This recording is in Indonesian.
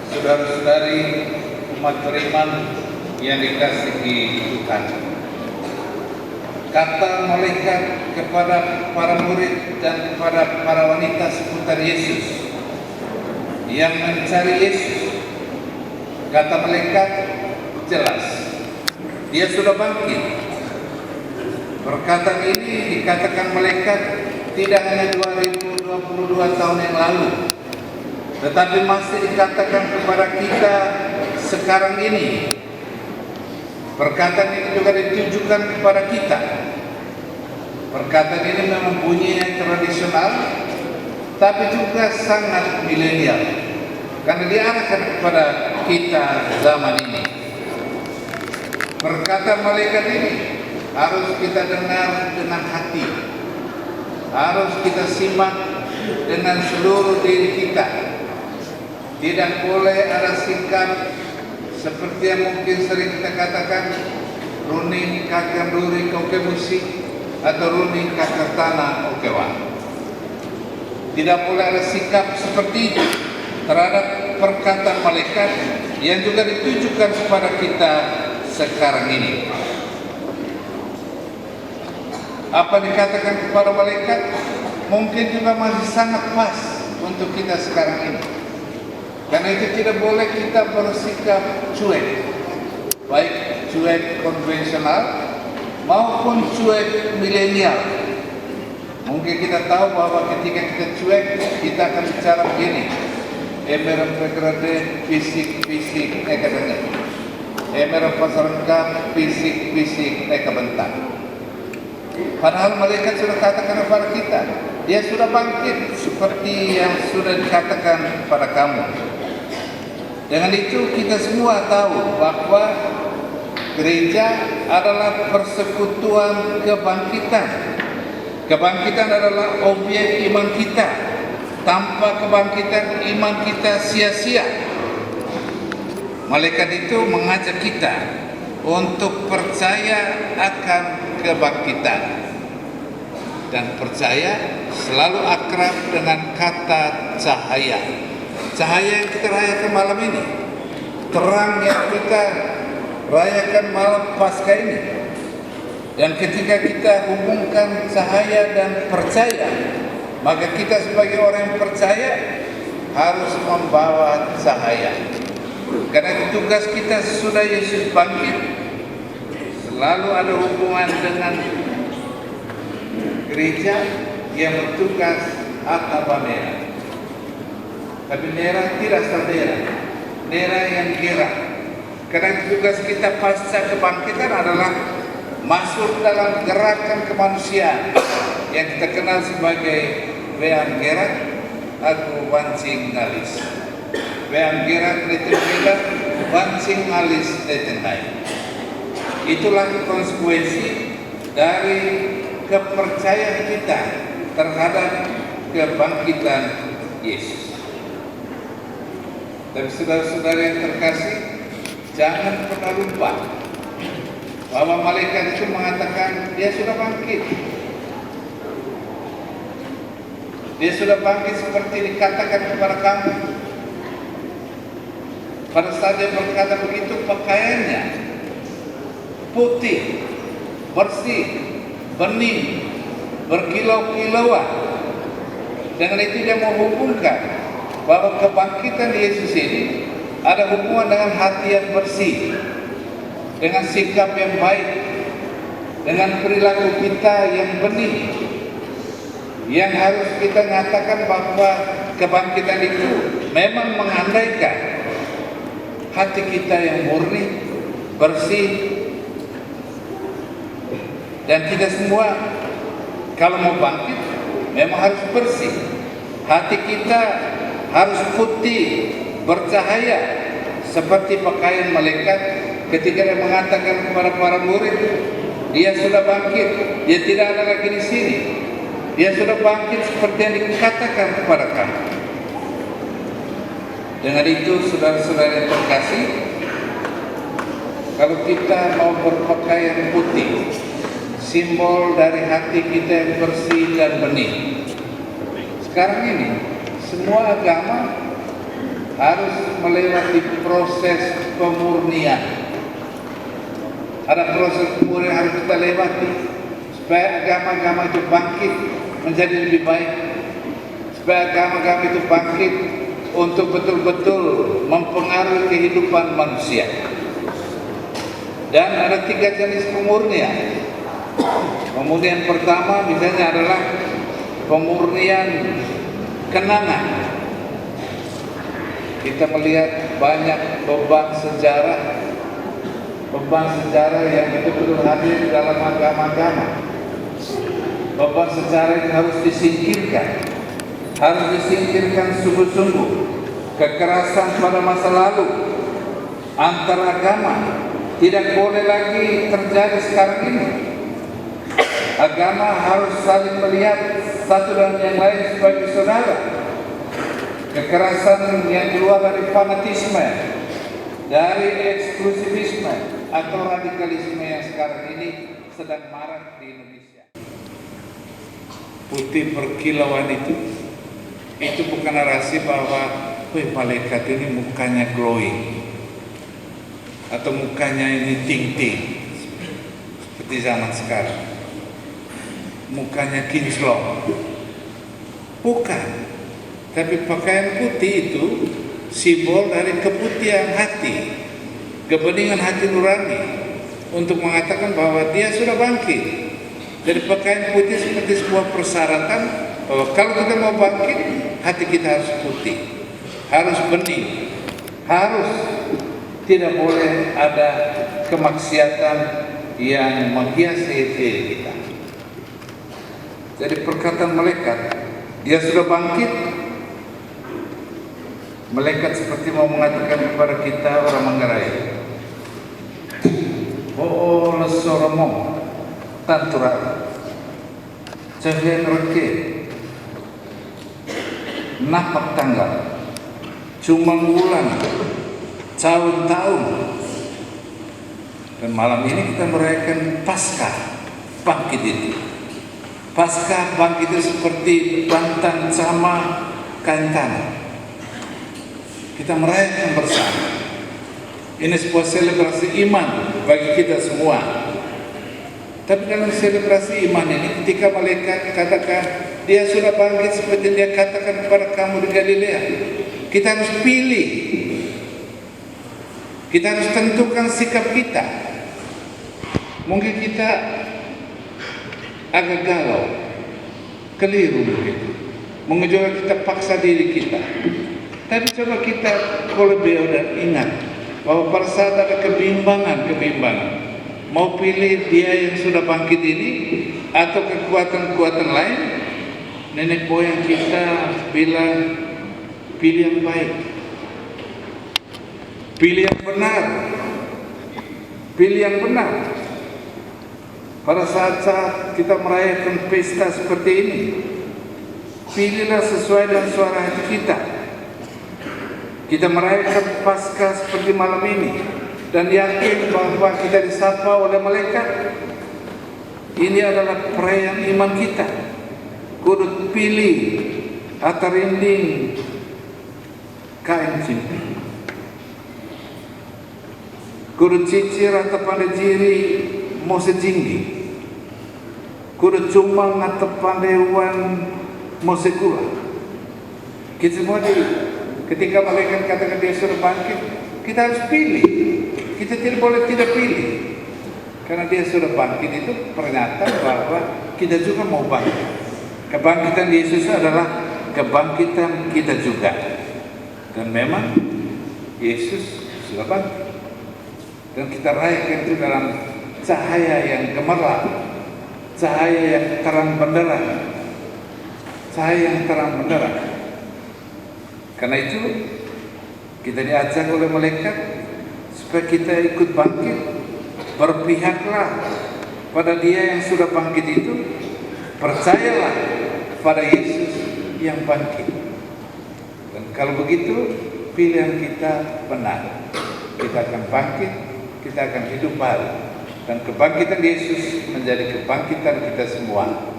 Saudara-saudari umat beriman yang dikasihi Tuhan, kata malaikat kepada para murid dan kepada para wanita seputar Yesus yang mencari Yesus, kata malaikat jelas, dia sudah bangkit. Perkataan ini dikatakan malaikat tidak hanya 2022 tahun yang lalu, tetapi masih dikatakan kepada kita sekarang ini. Perkataan ini juga ditujukan kepada kita. Perkataan ini memang bunyinya tradisional, tapi juga sangat milenial, karena diarahkan kepada kita zaman ini. Perkataan malaikat ini harus kita dengar dengan hati, harus kita simak dengan seluruh diri kita. Tidak boleh ada sikap seperti yang mungkin sering kita katakan, runing kakak duri koke musik atau runing kakak tanah okewa. Tidak boleh ada sikap seperti itu terhadap perkataan malaikat yang juga ditujukan kepada kita sekarang ini. Apa dikatakan kepada malaikat mungkin juga masih sangat pas untuk kita sekarang ini. Karena itu tidak boleh kita bersikap cuek, baik cuek konvensional maupun cuek milenial. Mungkin kita tahu bahwa ketika kita cuek, kita akan bicara begini, emerem pekerade fisik neka dengar, emerem pasarengkap fisik neka bentar. Padahal malaikat sudah katakan kepada kita, dia sudah bangkit seperti yang sudah dikatakan kepada kamu. Dengan itu kita semua tahu bahwa gereja adalah persekutuan kebangkitan. Kebangkitan adalah objek iman kita. Tanpa kebangkitan iman kita sia-sia. Malaikat itu mengajak kita untuk percaya akan kebangkitan. Dan percaya selalu akrab dengan kata cahaya. Cahaya yang kita rayakan malam ini, terang yang kita rayakan malam Paskah ini. Dan ketika kita hubungkan cahaya dan percaya, maka kita sebagai orang yang percaya harus membawa cahaya. Karena tugas kita sesudah Yesus bangkit selalu ada hubungan dengan gereja yang bertugas ataba merah. Tapi merah tidak saudara, merah yang gerak. Karena tugas kita pasca kebangkitan adalah masuk dalam gerakan kemanusiaan yang kita kenal sebagai weang gerak atau wancing alis. Weang gerak letenhela, wancing alis letenhai. Itulah konsekuensi dari kepercayaan kita terhadap kebangkitan Yesus. Dan saudara-saudara yang terkasih, jangan pernah lupa bahwa malaikat itu mengatakan dia sudah bangkit. Dia sudah bangkit seperti dikatakan kepada kamu. Pada saat dia berkata begitu, pakaiannya putih, bersih, bening, berkilau-kilauan. Dengan itu dia menghubungkan bahwa kebangkitan Yesus ini ada hubungan dengan hati yang bersih, dengan sikap yang baik, dengan perilaku kita yang benih, yang harus kita nyatakan bahwa kebangkitan itu memang mengandaikan hati kita yang murni, bersih, dan kita semua kalau mau bangkit memang harus bersih. Hati kita harus putih, bercahaya seperti pakaian malaikat ketika dia mengatakan kepada para murid, dia sudah bangkit, dia tidak ada lagi di sini. Dia sudah bangkit seperti yang dikatakan kepada kamu. Dengan itu saudara-saudara yang terkasih, kalau kita mau berpakaian putih, simbol dari hati kita yang bersih dan benih. Sekarang ini semua agama harus melewati proses pemurnian. Ada proses pemurnian harus kita lewati supaya agama-agama itu bangkit menjadi lebih baik, supaya agama-agama itu bangkit untuk betul-betul mempengaruhi kehidupan manusia. Dan ada 3 jenis pemurnian. Pemurnian pertama misalnya adalah pemurnian kenangan. Kita melihat banyak beban sejarah yang betul-betul hadir dalam agama-agama. Beban sejarah yang harus disingkirkan sungguh-sungguh. Kekerasan pada masa lalu antar agama tidak boleh lagi terjadi sekarang ini. Agama harus saling melihat satu dan yang lain sebagai saudara. Kekerasan yang keluar dari fanatisme, dari eksklusivisme atau radikalisme yang sekarang ini sedang marak di Indonesia. Putih berkilauan itu bukan narasi bahwa malaikat ini mukanya glowing atau mukanya ini ting-ting seperti zaman sekarang, mukanya kinclong. Bukan, tapi pakaian putih itu simbol dari keputihan hati, kebeningan hati nurani, untuk mengatakan bahwa dia sudah bangkit. Jadi pakaian putih seperti sebuah persyaratan bahwa kalau kita mau bangkit, hati kita harus putih, harus bening, harus tidak boleh ada kemaksiatan yang menghiasi diri kita. Jadi perkataan malaikat, dia sudah bangkit. Malaikat seperti mau mengatakan kepada kita orang Manggarai, oh lesoromo tantura cahaya reke napak tanggal cuma bulan tahun-tahun. Dan malam ini kita merayakan Paskah bangkit itu. Paskah bangkit itu seperti bantang sama kain tanah. Kita merayakan bersama. Ini sebuah selebrasi iman bagi kita semua. Tapi dalam selebrasi iman ini, ketika malaikat katakan dia sudah bangkit seperti dia katakan kepada kamu di Galilea, kita harus pilih. Kita harus tentukan sikap kita. Mungkin kita agak galau, keliru begitu, mengejar kita paksa diri kita. Tapi coba kita kolebeo dan ingat bahwa pada saat ada kebimbangan, mau pilih dia yang sudah bangkit ini atau kekuatan-kekuatan lain, nenek moyang kita bilang pilih yang baik, pilih yang benar, pilih yang benar. Pada saat-saat kita merayakan pesta seperti ini, pilihlah sesuai dengan suara hati kita. Kita merayakan Paskah seperti malam ini dan yakin bahwa kita disapa oleh malaikat. Ini adalah perayaan iman kita. Kudut pilih atau rinding kain cincin, kudut cicir atau pandai jiri mau sejinggi, kudut cumang atau pandai wan mau segula. Kita semua ketika malaikat katakan dia sudah bangkit, kita harus pilih. Kita tidak boleh tidak pilih, karena dia sudah bangkit itu pernyataan bahwa kita juga mau bangkit. Kebangkitan Yesus adalah kebangkitan kita juga. Dan memang Yesus sudah bangkit, dan kita rayakan itu dalam cahaya yang gemerlap, cahaya yang terang benderang, cahaya yang terang benderang. Karena itu kita diajak oleh malaikat supaya kita ikut bangkit. Berpihaklah pada dia yang sudah bangkit itu, percayalah pada Yesus yang bangkit. Dan kalau begitu pilihan kita benar, kita akan bangkit, kita akan hidup baru, dan kebangkitan Yesus menjadi kebangkitan kita semua.